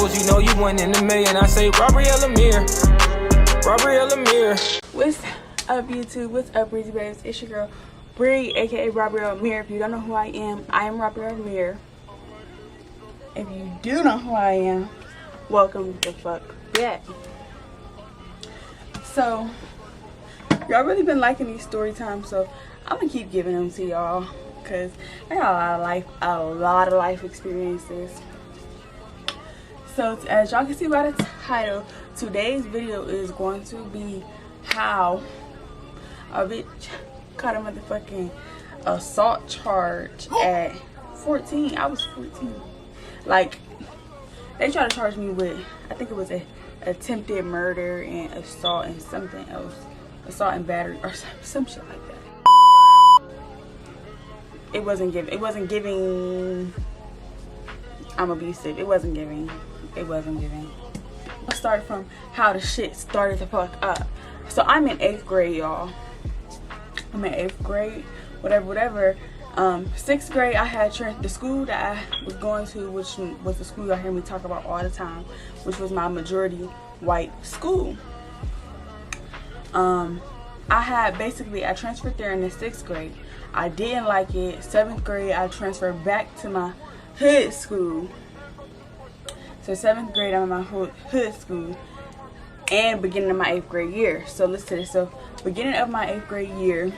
You know you won in a million. I say robbery Amé're. Robbery Amé're. What's up, YouTube? What's up, Breezy Babes? It's your girl Bree, aka Robbery Amé're. If you don't know who I am Robbery Amé're. If you do know who I am, welcome the fuck back. So y'all really been liking these story times, so I'm gonna keep giving them to y'all because I got a lot of life experiences. So as y'all can see by the title, today's video is going to be how a bitch caught a motherfucking assault charge at 14. I was 14. Like, they tried to charge me with, I think it was a attempted murder and assault and something else, assault and battery or some shit like that. It wasn't giving I'm abusive. It wasn't giving. Let's start from how the shit started to fuck up. So I'm in 8th grade, y'all. I'm in 8th grade, whatever. 6th grade, I had the school that I was going to, which was the school y'all hear me talk about all the time, which was my majority white school. I transferred there in the 6th grade. I didn't like it. 7th grade, I transferred back to my hood school. So 7th grade, I'm in my hood school, and beginning of my 8th grade year. So listen to this. So beginning of my 8th grade year,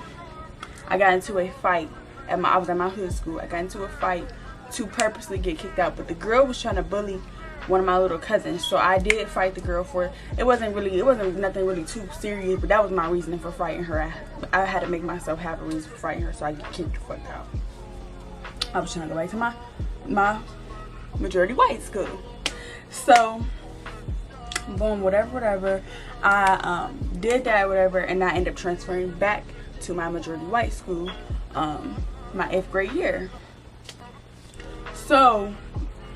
I got into a fight. I was at my hood school. I got into a fight to purposely get kicked out, but the girl was trying to bully one of my little cousins. So I did fight the girl for it. It wasn't nothing really too serious, but that was my reasoning for fighting her. I had to make myself have a reason for fighting her, so I get kicked the fuck out. I was trying to go back to my majority white school. So boom, whatever. I did that, whatever, and I ended up transferring back to my majority white school my 8th grade year. So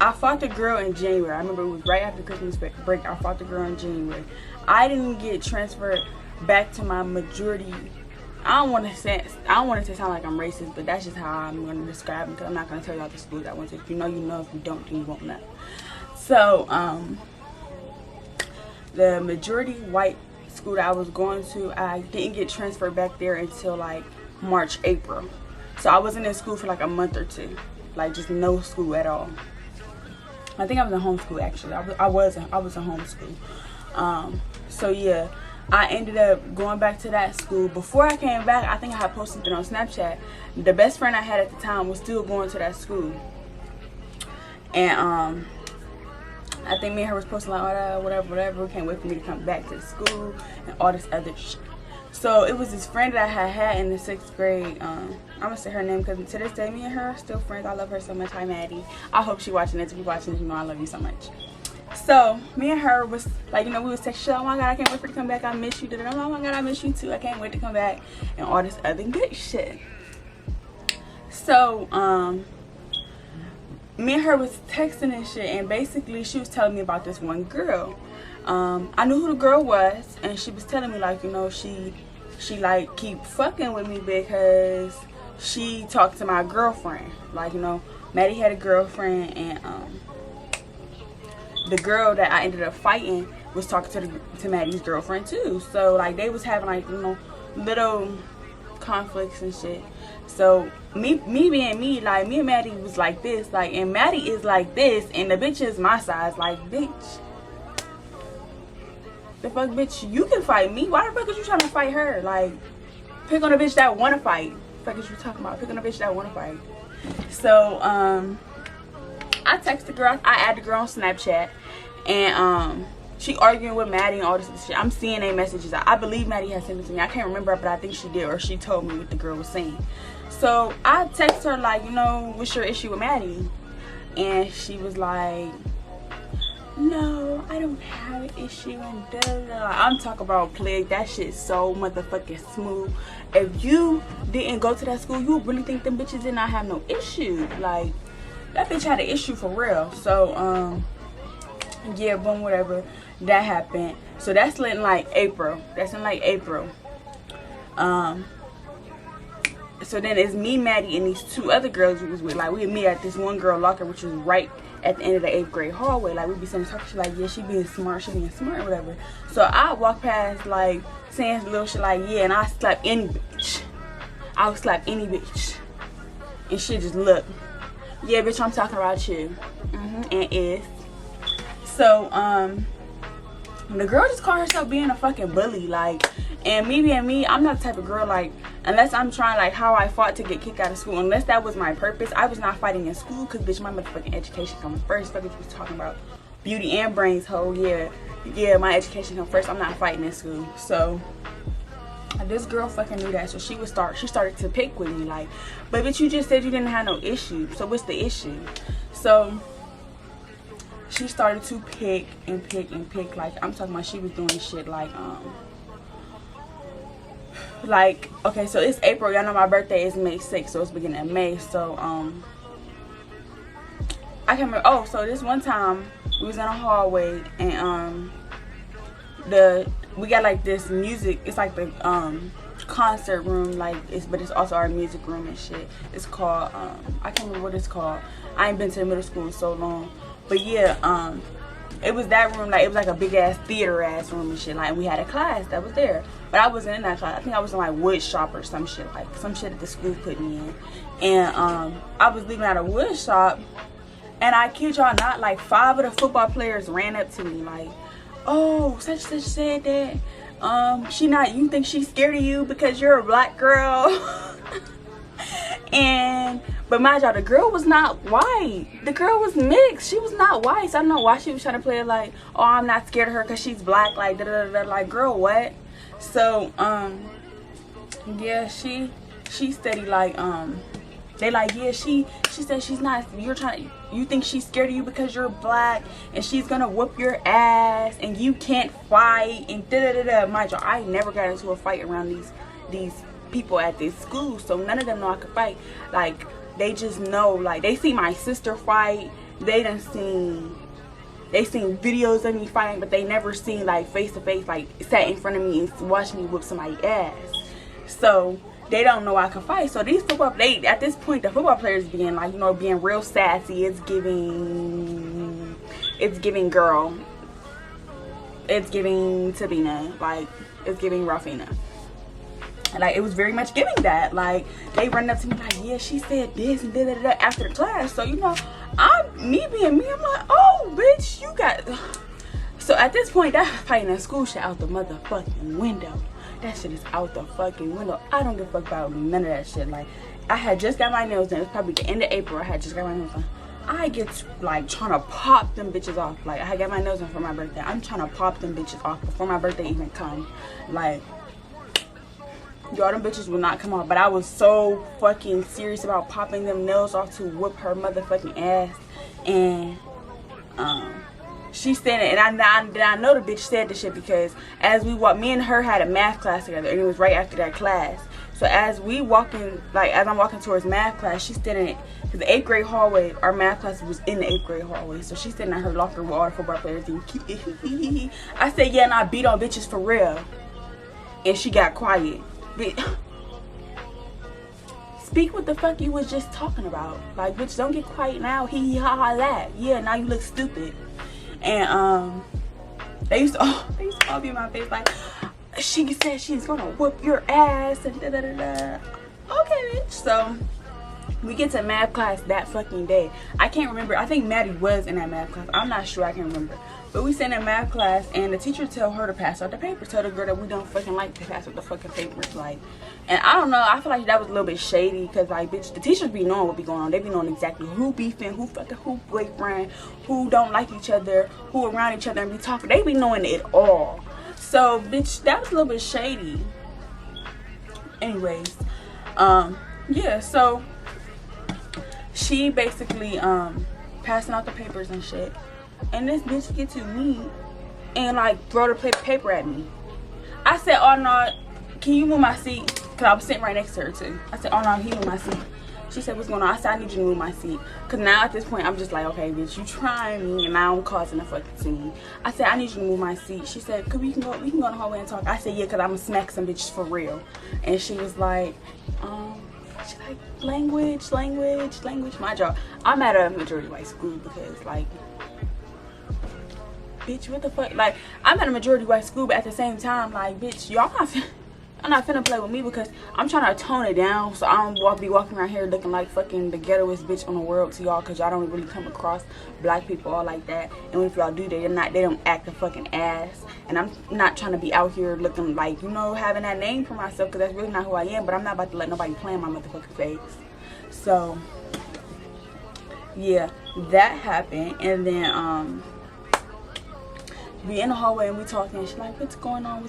I fought the girl in January. I remember it was right after Christmas break. I fought the girl in January. I didn't get transferred back to my majority. I don't want it to sound like I'm racist, but that's just how I'm going to describe it, because I'm not going to tell y'all the schools I went to. If you know, you know. If you don't, then you won't know. So the majority white school that I was going to, I didn't get transferred back there until like March, April. So I wasn't in school for like a month or two, like just no school at all. I think I was in homeschool actually. I was in homeschool. So yeah, I ended up going back to that school. Before I came back, I think I had posted it on Snapchat. The best friend I had at the time was still going to that school, and I think me and her was posting like, oh, whatever. Can't wait for me to come back to the school and all this other shit. So it was this friend that I had in the 6th grade. I'm gonna say her name because to this day, me and her are still friends. I love her so much. Hi, Maddie. I hope she's watching this. If you're watching this, you know I love you so much. So me and her was like, you know, we was texting, oh my god, I can't wait for you to come back. I miss you. Oh my god, I miss you too. I can't wait to come back and all this other good shit. So me and her was texting and shit, and basically she was telling me about this one girl. I knew who the girl was, and she was telling me like, you know, she like keep fucking with me because she talked to my girlfriend. Like, you know, Maddie had a girlfriend, and the girl that I ended up fighting was talking to Maddie's girlfriend too. So like they was having like, you know, little conflicts and shit. So me being me, like me and Maddie was like this, like, and Maddie is like this, and the bitch is my size. Like, bitch, the fuck, bitch, you can fight me. Why the fuck is you trying to fight her? Like, pick on a bitch that wanna fight. The fuck is you talking about? Pick on a bitch that wanna fight. So I text the girl, I add the girl on Snapchat, and she arguing with Maddie and all this shit. I'm seeing their messages. I believe Maddie has sent it to me. I can't remember, but I think she did, or she told me what the girl was saying. So I text her like, you know, what's your issue with Maddie? And she was like, no, I don't have an issue, and da da da. I'm talking about plague. That shit so motherfucking smooth. If you didn't go to that school, you would really think them bitches did not have no issue. Like, that bitch had an issue for real. So yeah, boom, whatever, that happened. So that's in like April. So then it's me, Maddie, and these two other girls we was with. Like, we would meet at this one girl locker, which was right at the end of the 8th grade hallway. Like, we'd be sitting talking, she like, yeah, she being smart, whatever. So I walk past, like, saying little shit like, yeah, and I slap any bitch. I would slap any bitch. And she just look, yeah, bitch, I'm talking about you. And is. So, the girl just called herself being a fucking bully, like, and me being me, I'm not the type of girl, like, unless I'm trying, like, how I fought to get kicked out of school, unless that was my purpose, I was not fighting in school, because, bitch, my motherfucking education comes first. Fuck what you was talking about, beauty and brains, ho, yeah, my education comes first. I'm not fighting in school. So, this girl fucking knew that, so she started to pick with me, like, but bitch, you just said you didn't have no issue, so what's the issue? So, she started to pick and pick and pick. Like, I'm talking about, she was doing shit like, okay, so it's April, y'all know my birthday is May 6th, so it's beginning of May. So I can't remember. Oh, so this one time we was in a hallway, and we got like this music, it's like the concert room, like, but it's also our music room and shit. It's called I can't remember what it's called. I ain't been to the middle school in so long. But yeah, it was that room, like, it was like a big ass theater ass room and shit, like, and we had a class that was there, but I wasn't in that class. I think I was in like wood shop or some shit, like some shit that the school put me in. And I was leaving out of wood shop, and I kid y'all not, like, 5 of the football players ran up to me like, oh, such and such said that you think she's scared of you because you're a black girl. But mind y'all, the girl was not white. The girl was mixed. She was not white. So I don't know why she was trying to play it like, oh, I'm not scared of her because she's black. Like, like, girl, what? So, yeah, she steady, like, they like, yeah, she said she's not, you think she's scared of you because you're black, and she's gonna whoop your ass, and you can't fight, and da-da-da-da. Mind y'all, I never got into a fight around these people at this school, so none of them know I could fight. Like, they just know, like, they see my sister fight, they seen videos of me fighting, but they never seen, like, face to face, like, sat in front of me and watched me whoop somebody's ass. So they don't know I can fight. So these at this point, the football players being, like, you know, being real sassy. It's giving girl, it's giving Tabina, like, it's giving Rafina. Like, it was very much giving that. Like, they run up to me like, yeah, she said this and da-da-da after the class. So, you know, me being me, I'm like, oh, bitch, you got... So at this point, that fighting at school shit out the motherfucking window. That shit is out the fucking window. I don't give a fuck about none of that shit. Like, I had just got my nails done. It was probably the end of April. I had just got my nails done. I get, like, trying to pop them bitches off. Like, I had got my nails done for my birthday. I'm trying to pop them bitches off before my birthday even comes. Like, y'all, them bitches will not come off. But I was so fucking serious about popping them nails off to whoop her motherfucking ass. And she said it, and I know the bitch said this shit because as we walked, me and her had a math class together, and it was right after that class. So as we walking, like, as I'm walking towards math class, she's standing in, because the 8th grade hallway, our math class was in the 8th grade hallway. So she's standing in her locker with all the football players. And I said, yeah, and I beat on bitches for real. And she got quiet. Speak what the fuck you was just talking about. Like, bitch, don't get quiet now. Hee hee ha ha that. Yeah, now you look stupid. And they used to all be in my face like, she said she's gonna whoop your ass and da da da da. Okay, bitch. So we get to math class that fucking day. I can't remember. I think Maddie was in that math class. I'm not sure. I can't remember. But we sat in math class, and the teacher tell her to pass out the paper. Tell the girl that we don't fucking like to pass out the fucking papers. Like, and I don't know. I feel like that was a little bit shady because, like, bitch, the teachers be knowing what be going on. They be knowing exactly who beefing, who fucking, who boyfriend, who don't like each other, who around each other and be talking. They be knowing it all. So, bitch, that was a little bit shady. Anyways, yeah. So she basically passing out the papers and shit. And this bitch get to me and, like, throw the paper at me. I said, oh no, can you move my seat? Because I was sitting right next to her too. I said, oh no, can you move my seat? She said, what's going on? I said, I need you to move my seat. Because now at this point, I'm just like, okay, bitch, you trying me and now I'm causing a fucking scene. I said, I need you to move my seat. She said, we can go in the hallway and talk. I said, yeah, because I'm going to smack some bitches for real. And she was like, she's like, language. My job. I'm at a majority white school because, like, bitch, what the fuck? Like, I'm at a majority white school, but at the same time, like, bitch, y'all not finna play with me because I'm trying to tone it down so I don't be walking around here looking like fucking the ghettoest bitch on the world to y'all, because y'all don't really come across black people all like that. And if y'all do, they don't act a fucking ass. And I'm not trying to be out here looking like, you know, having that name for myself, because that's really not who I am. But I'm not about to let nobody play in my motherfucking face. So yeah, that happened. And then we in the hallway and we talking, and she's like, what's going on?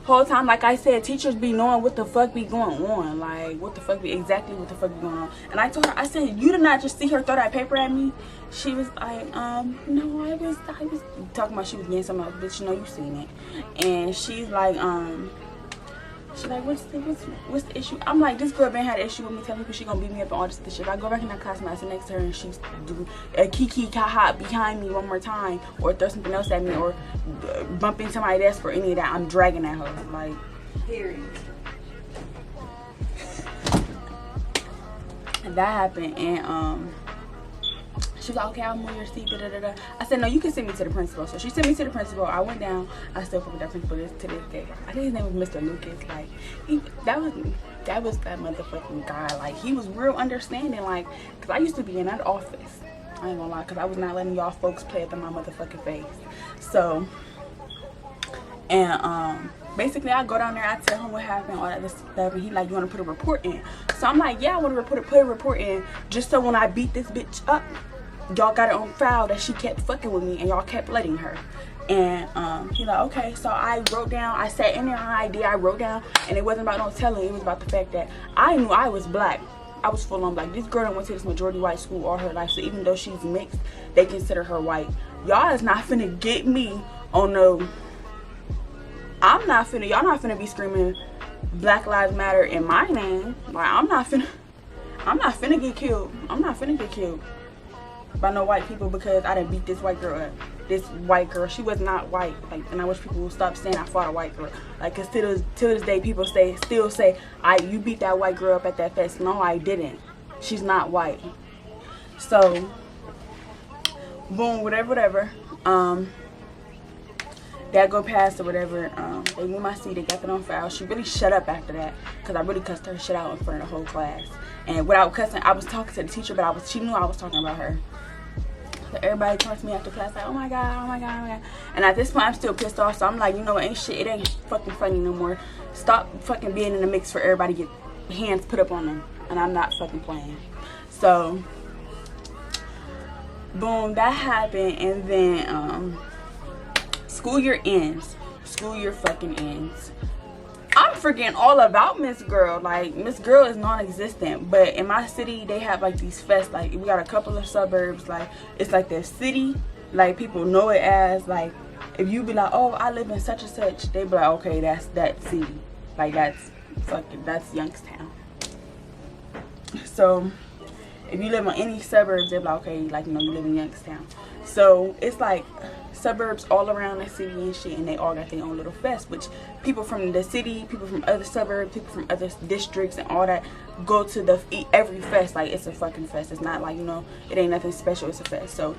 Whole time, like I said, teachers be knowing what the fuck be going on. Like, what the fuck be going on. And I told her, I said, you did not just see her throw that paper at me? She was like, no, I was talking about she was getting something else, bitch, you know, you seen it. And she's like, what's the issue? I'm like, this girl been had an issue with me telling people she gonna beat me up and all this shit. If I go back in that class and I sit next to her and she's do a kiki kaha behind me one more time, or throw something else at me, or bump into my desk for any of that, I'm dragging at her. Like, period. And that happened, and she was like, okay, I'll move your seat, da, da, da, da. I said, no, you can send me to the principal. So she sent me to the principal. I went down. I still fuck with that principal to this day. I think his name was Mr. Lucas. Like, that was that motherfucking guy. Like, he was real understanding. Like, because I used to be in that office. I ain't gonna lie, because I was not letting y'all folks play up in my motherfucking face. So, and basically, I go down there, I tell him what happened, all that stuff, and he like, you want to put a report in? So I'm like, yeah, I want to put a report in, just so when I beat this bitch up, y'all got it on file that she kept fucking with me and y'all kept letting her. And he like, okay. So I wrote down, I sat in there on ID, I wrote down, and it wasn't about no telling, it was about the fact that I knew I was black. I was full on black. This girl went to this majority white school all her life, so even though she's mixed, they consider her white. Y'all is not finna get me on no, y'all not finna be screaming Black Lives Matter in my name. Like, I'm not finna get killed. I'm not finna get killed by no white people because I didn't beat this white girl up. This white girl, she was not white. Like, and I wish people would stop saying I fought a white girl. Like, cause till this day, people still say, you beat that white girl up at that fest. No, I didn't. She's not white. So, boom, whatever. That go past or whatever. They moved my seat. They got that on file. She really shut up after that because I really cussed her shit out in front of the whole class. And without cussing, I was talking to the teacher, but she knew I was talking about her. So everybody turns to me after class like, oh my god. And at this point, I'm still pissed off. So I'm like, you know what, ain't shit. It ain't fucking funny no more. Stop fucking being in the mix for everybody to get hands put up on them. And I'm not fucking playing. So, boom, that happened. And then, school year ends. School year fucking ends. I'm forgetting all about Miss Girl. Like, Miss Girl is non-existent. But in my city, they have like these fests. Like, we got a couple of suburbs. Like, it's like their city. Like, people know it as, like, if you be like, oh, I live in such and such, they be like, okay, that's that city. Like, that's Youngstown. So, if you live in any suburbs, they're like, okay, like, you know, you live in Youngstown. So, it's like suburbs all around the city and shit, and they all got their own little fest, which people from the city, people from other suburbs, people from other districts and all that go to every fest. Like, it's a fucking fest. It's not like, you know, it ain't nothing special, it's a fest. So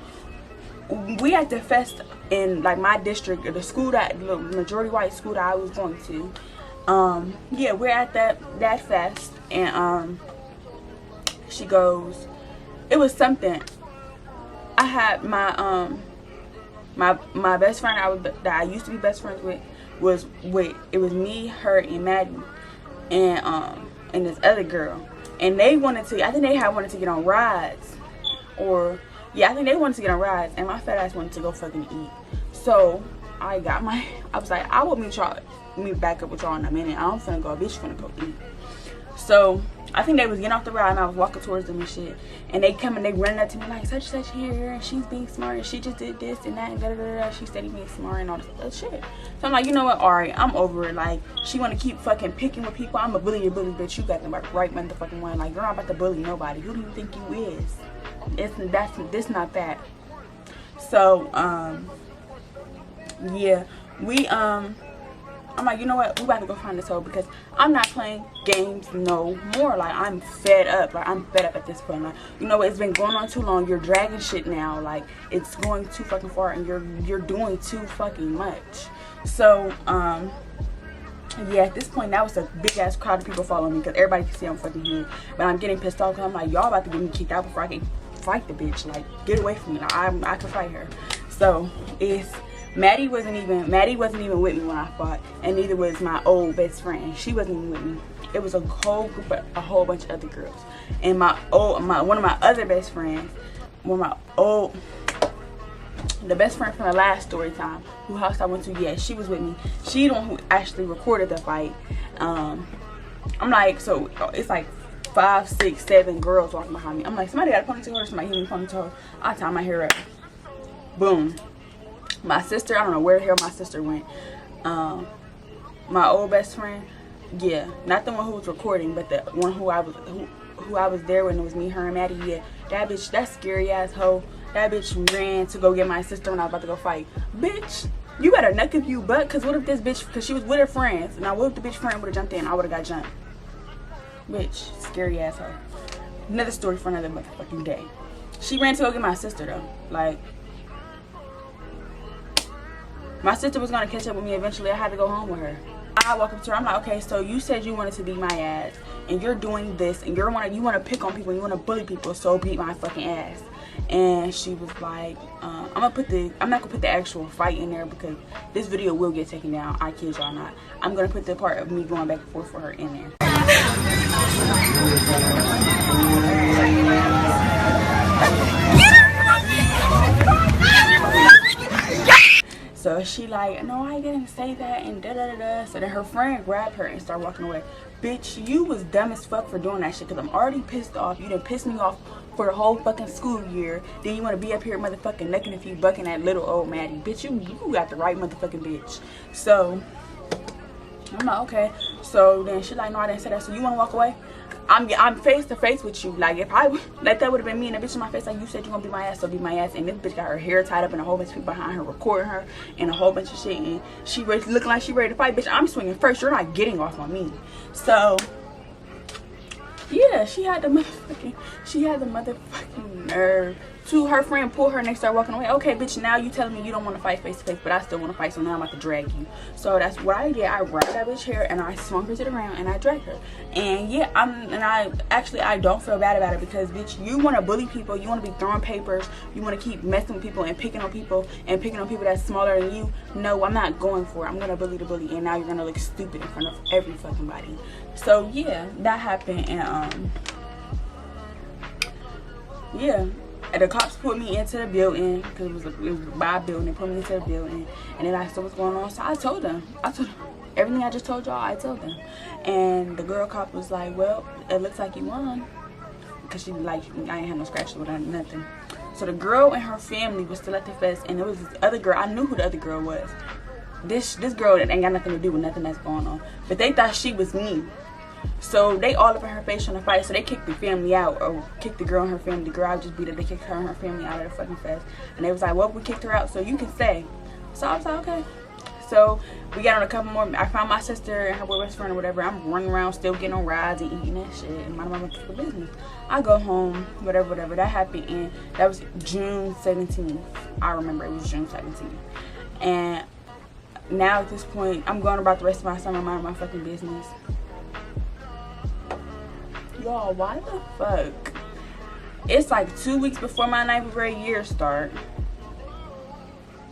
we at the fest in like my district, or the majority white school that I was going to. Yeah, we're at that fest, and she goes, it was something. I had my my best friend that I used to be best friends with it was me, her, and Maddie, and this other girl, and they wanted to. I think they wanted to get on rides, I think they wanted to get on rides, and my fat ass wanted to go fucking eat. So I was like, I will meet back up with y'all in a minute. I'm finna go, bitch, finna go eat. So I think they was getting off the ride, and I was walking towards them and shit. And they running up to me like, such and such here, and she's being smart, and she just did this and that, and da da da da. She steady being smart and all this other shit. So I'm like, you know what? Alright, I'm over it. Like, she want to keep fucking picking with people. I'm a bully, bitch. You got the right motherfucking one. Like, you're not about to bully nobody. Who do you think you is? This not that. So, yeah, we I'm like, you know what? We about to go find this hoe because I'm not playing games no more. Like, I'm fed up. Like, I'm fed up at this point. Like, you know what? It's been going on too long. You're dragging shit now. Like, it's going too fucking far and you're doing too fucking much. So, yeah, at this point, that was a big ass crowd of people following me because everybody can see I'm fucking here. But I'm getting pissed off because I'm like, y'all about to get me kicked out before I can fight the bitch. Like, get away from me. Like, I can fight her. So it's Maddie wasn't even with me when I fought, and neither was my old best friend. She wasn't even with me. It was a whole group of a whole bunch of other girls. And one of my other best friends, the best friend from the last story time, who house I went to, yeah, she was with me. She the one who actually recorded the fight. I'm like, so it's like 5, 6, 7 girls walking behind me. I'm like, somebody got a ponytail or somebody hit me ponytail. I tie my hair up. Boom. My sister, I don't know where the hell my sister went. My old best friend, yeah, not the one who was recording, but the one who I was there when it was me, her, and Maddie. Yeah, that bitch, that scary ass hoe. That bitch ran to go get my sister when I was about to go fight. Bitch, you better nuck if you butt, cause what if this bitch, cause she was with her friends. Now what if the bitch friend would have jumped in? I would have got jumped. Bitch, scary ass hoe. Another story for another motherfucking day. She ran to go get my sister though. Like, my sister was gonna catch up with me eventually. I had to go home with her. I walk up to her. I'm like, okay, so you said you wanted to beat my ass, and you're doing this, and you want to pick on people, and you want to bully people, so beat my fucking ass. And she was like, I'm not gonna put the actual fight in there because this video will get taken down. I kid y'all not. I'm gonna put the part of me going back and forth for her in there. So she like, no, I didn't say that, and da da da da. So then her friend grabbed her and started walking away. Bitch, you was dumb as fuck for doing that shit, because I'm already pissed off. You done pissed me off for the whole fucking school year. Then you want to be up here motherfucking necking if you bucking that little old Maddie. Bitch, you got the right motherfucking bitch. So I'm like, okay. So then she like, no, I didn't say that. So you want to walk away? I'm face to face with you. Like, if I like, that would have been me and the bitch in my face. Like, you said you gonna beat my ass, so beat my ass. And this bitch got her hair tied up and a whole bunch of people behind her recording her and a whole bunch of shit. And she looking like she ready to fight. Bitch, I'm swinging first. You're not getting off on me. So yeah, she had the motherfucking nerve to her friend pull her and they start walking away. Okay, bitch, now you telling me you don't want to fight face to face, but I still want to fight, so now I'm about to drag you. So that's what I did. I grabbed that bitch hair and I swung her to the ground and I dragged her. And yeah, I don't feel bad about it, because bitch, you want to bully people, you want to be throwing papers, you want to keep messing with people and picking on people that's smaller than you. No, I'm not going for it. I'm gonna bully the bully, and now you're gonna look stupid in front of every fucking body. So yeah, that happened. And yeah, the cops put me into the building, because it was by a building. They put me into the building, and then I saw what's going on. So I told them everything I just told y'all. I told them, and the girl cop was like, well, it looks like you won, because she like, I ain't had no scratches with her, nothing. So the girl and her family was still at the fest, and there was this other girl. I knew who the other girl was. This girl that ain't got nothing to do with nothing that's going on, but they thought she was me. So they all up in her face trying to fight. So they kicked the family out, or kicked the girl and her family. The girl I just beat up, they kicked her and her family out of the fucking fest. And they was like, well, we kicked her out, so you can stay. So I was like, okay. So we got on a couple more. I found my sister and her boy best friend or whatever. I'm running around still getting on rides and eating that shit and minding my motherfucking business. I go home, whatever. That happened, and that was June 17th. I remember it was June 17th. And now at this point, I'm going about the rest of my summer minding my fucking business. Y'all, why the fuck? It's like 2 weeks before my 9th grade year start,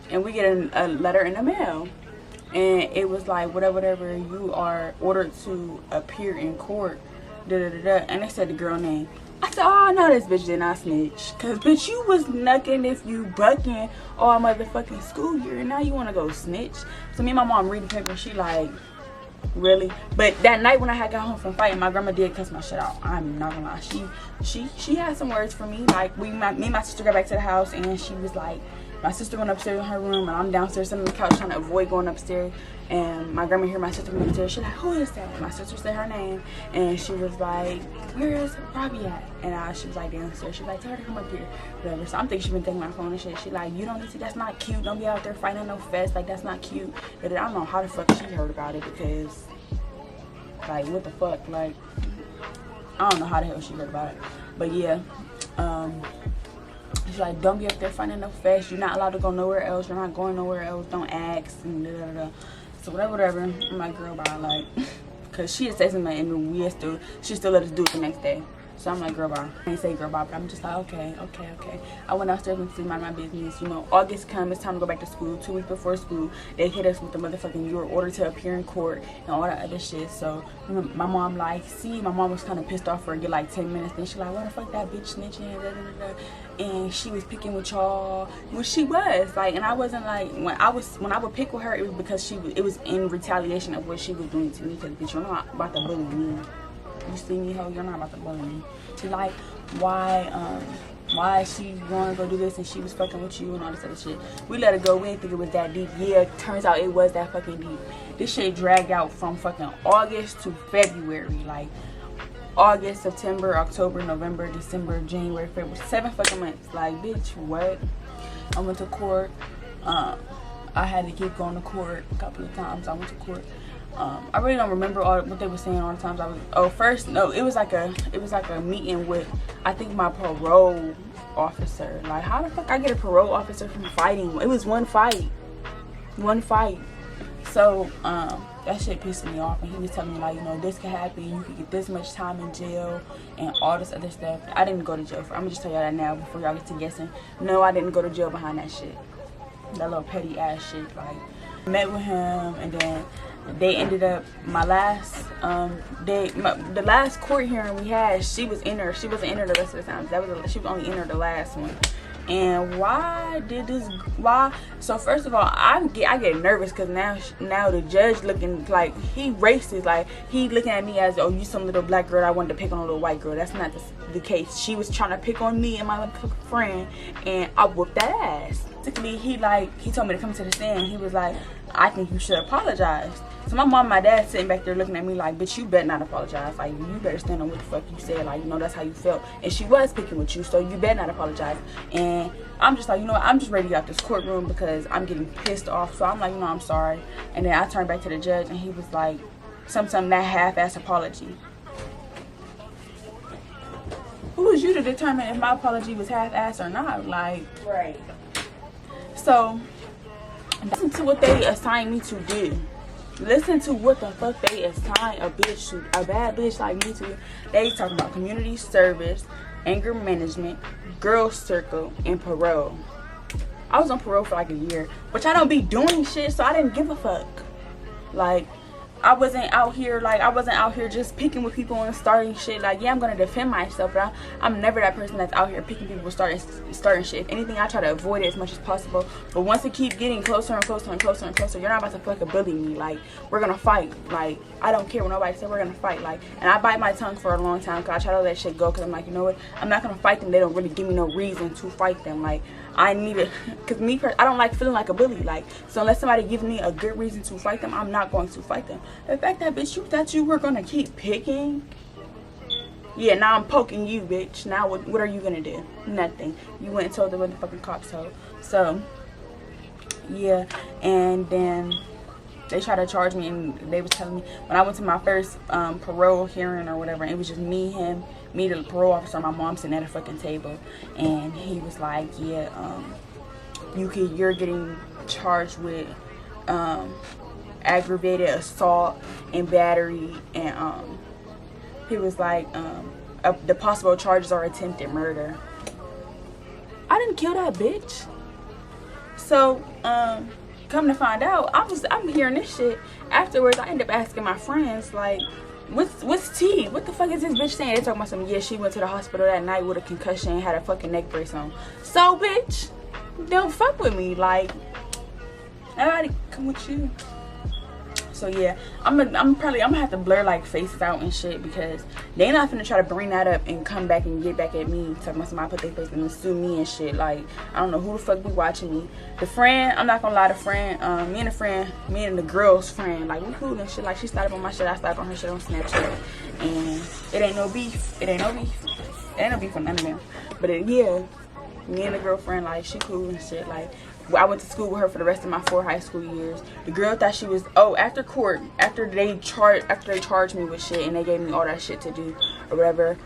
and we get a letter in the mail, and it was like, whatever, you are ordered to appear in court, and they said the girl name. I said, oh no, this bitch did not snitch, cause bitch, you was knucking if you bucking all motherfucking school year, and now you want to go snitch. So me and my mom read the paper, and she like, really? But that night when I had got home from fighting, my grandma did cuss my shit out. I'm not gonna lie. She had some words for me. Like, me and my sister got back to the house, and she was like, My sister went upstairs in her room, and I'm downstairs sitting on the couch trying to avoid going upstairs. And my grandma heard my sister come upstairs. She's like, who is that? My sister said her name, and she was like, where is Robbie at? And she was like, downstairs. She was like, tell her to come up here, whatever. So I'm thinking she been taking my phone and shit. She like, you don't need to, that's not cute. Don't be out there fighting no fest. Like, that's not cute. And I don't know how the fuck she heard about it, because, like, what the fuck? Like, I don't know how the hell she heard about it. But yeah, she's like, don't be up there finding no fest. You're not allowed to go nowhere else. You're not going nowhere else. Don't ask. And da, da, da. So whatever. I'm like, girl, bye. Like, cause she had said something and she still let us do it the next day. So I'm like, girl, bye. I ain't say girl, bye, but I'm just like, okay. I went upstairs and to mind my business. You know, August comes, it's time to go back to school. 2 weeks before school, they hit us with the motherfucking, you were ordered to appear in court and all that other shit. So my mom like, my mom was kind of pissed off for a good like 10 minutes. Then she like, what the fuck that bitch snitching, da, da, da, da. And she was picking with y'all. Well, she was like, and I wasn't like, when I would pick with her, it was because it was in retaliation of what she was doing to me. Because bitch, you're not about to bully me. You see me, ho, you're not about to bully me. She's like, why she wanna go do this and she was fucking with you and all this other shit. We let it go. We didn't think it was that deep. Yeah, turns out it was that fucking deep. This shit dragged out from fucking August to February. Like, August, September, October, November, December, January, February. 7 fucking months. Like, bitch, what? I went to court. I had to keep going to court a couple of times. I went to court. I really don't remember what they were saying all the times I was. It was like a meeting with, I think, my parole officer. Like, how the fuck I get a parole officer from fighting? It was one fight. So that shit pissed me off, and he was telling me like, you know, this could happen. You could get this much time in jail and all this other stuff. I didn't go to jail I'm gonna just tell y'all that now before y'all get to guessing. No, I didn't go to jail behind that shit. That little petty ass shit. Like, I met with him, and then they ended up the last court hearing we had, she was in there. She wasn't in there the rest of the time. She was only in there the last one. And so first of all, I get nervous because now the judge looking like he racist. Like, he looking at me as, oh, you some little black girl I wanted to pick on a little white girl. That's not the case. She was trying to pick on me and my little friend, and I whooped that ass. Basically, he told me to come to the stand. He was like, I think you should apologize. So my mom and my dad sitting back there looking at me like, bitch, you better not apologize. Like, you better stand on what the fuck you said. Like, you know, that's how you felt. And she was picking with you, so you better not apologize. And I'm just like, you know what, I'm just ready to get out this courtroom because I'm getting pissed off. So I'm like, you know, I'm sorry. And then I turned back to the judge, and he was like, something that half-ass apology. Who was you to determine if my apology was half-ass or not? Like, right. So listen to what they assigned me to do. Listen to what the fuck they assign a bad bitch like me to. They talking about community service, anger management, girls circle, and parole. I was on parole for like a year, which I don't be doing shit, so I didn't give a fuck. Like, I wasn't out here just picking with people and starting shit. Like, yeah, I'm gonna defend myself, but I'm never that person that's out here picking people, starting shit. If anything, I try to avoid it as much as possible. But once it keeps getting closer and closer and closer and closer, you're not about to fucking bully me. Like, we're gonna fight. Like, I don't care what nobody said, we're gonna fight. Like, and I bite my tongue for a long time because I try to let shit go, because I'm like, you know what, I'm not gonna fight them. They don't really give me no reason to fight them. Like, I need it, because I don't like feeling like a bully. Like, so unless somebody gives me a good reason to fight them, I'm not going to fight them. The fact that, bitch, you thought you were gonna keep picking, yeah, now I'm poking you, bitch. Now what are you gonna do? Nothing. You went and told the motherfucking cops. So yeah. And then they tried to charge me, and they was telling me, when I went to my first parole hearing or whatever, it was just me, the parole officer, my mom sitting at a fucking table, and he was like, yeah, you're getting charged with aggravated assault and battery, and he was like, the possible charges are attempted murder. I didn't kill that bitch. So come to find out, I'm hearing this shit afterwards. I end up asking my friends, like, what's tea? What the fuck is this bitch saying? They talking about something. Yeah, she went to the hospital that night with a concussion and had a fucking neck brace on. So, bitch, don't fuck with me. Like, nobody come with you. So yeah, I'm gonna have to blur like faces out and shit, because they not finna try to bring that up and come back and get back at me talking about somebody put their face and sue me and shit. Like, I don't know who the fuck be watching me. The friend, I'm not gonna lie, the friend, me and the girl's friend, like, we cool and shit. Like, she started on my shit, I started on her shit on Snapchat, and it ain't no beef. It ain't no beef for none of them. But yeah, me and the girlfriend, like, she cool and shit. Like, I went to school with her for the rest of my 4 high school years. The girl thought she was, after court, after they charged me with shit and they gave me all that shit to do or whatever,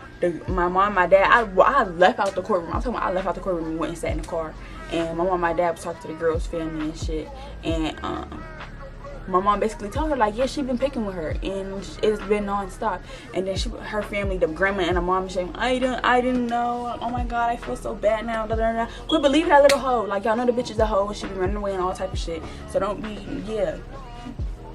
my mom, my dad, I left out the courtroom. I'm talking about I left out the courtroom and went and sat in the car. And my mom and my dad was talking to the girl's family and shit. And my mom basically told her, like, yeah, she been picking with her and it's been non-stop. And then her family, the grandma and the mom, saying, I didn't know, oh my god, I feel so bad now, blah, blah, blah. Quit believing that little hoe. Like, y'all know the bitch is a hoe and she be running away and all type of shit. So don't be, yeah,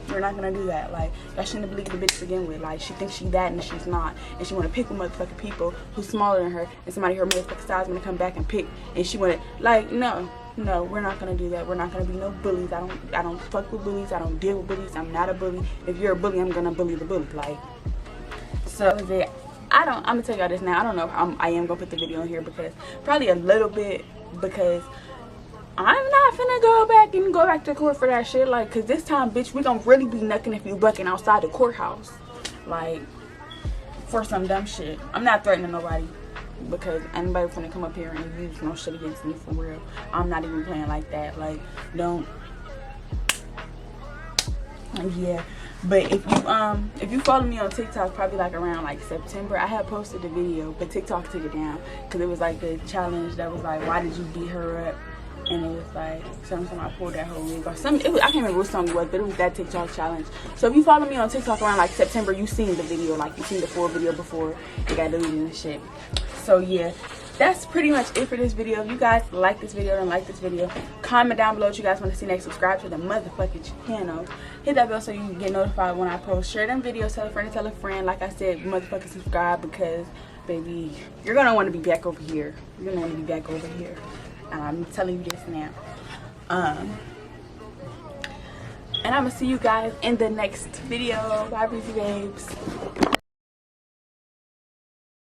we're not gonna do that. Like, y'all shouldn't believe the bitch to begin with. Like, she thinks she that and she's not, and she want to pick with motherfucking people who's smaller than her, and somebody her motherfucking size gonna come back and pick, and she want to, like, no, we're not gonna do that. We're not gonna be no bullies. I don't fuck with bullies. I don't deal with bullies. I'm not a bully. If you're a bully, I'm gonna bully the bully. Like, so I'm gonna tell y'all this now. I don't know if I am gonna put the video in here, because probably a little bit, because I'm not finna go back to court for that shit. Like, cause this time, bitch, we gonna really be knucking if you bucking outside the courthouse, like, for some dumb shit. I'm not threatening nobody, because anybody finna come up here and use no shit against me, for real. I'm not even playing like that. Like, don't. Yeah. But if you follow me on TikTok, probably like around like September, I had posted a video, but TikTok took it down because it was like the challenge that was like, why did you beat her up? And it was like something I pulled that whole wig or something. I can't remember what song it was, but it was that TikTok challenge. So if you follow me on TikTok around like September, you seen the video, like you seen the full video before it got deleted and shit. So yeah, that's pretty much it for this video. If you guys like this video and like this video, comment down below what you guys want to see next. Subscribe to the motherfucking channel. Hit that bell so you can get notified when I post. Share them videos. Tell a friend and tell a friend. Like I said, motherfucking subscribe, because baby, you're gonna want to be back over here. You're gonna want to be back over here. I'm telling you this now. And I'm gonna see you guys in the next video. Bye, breezy babes.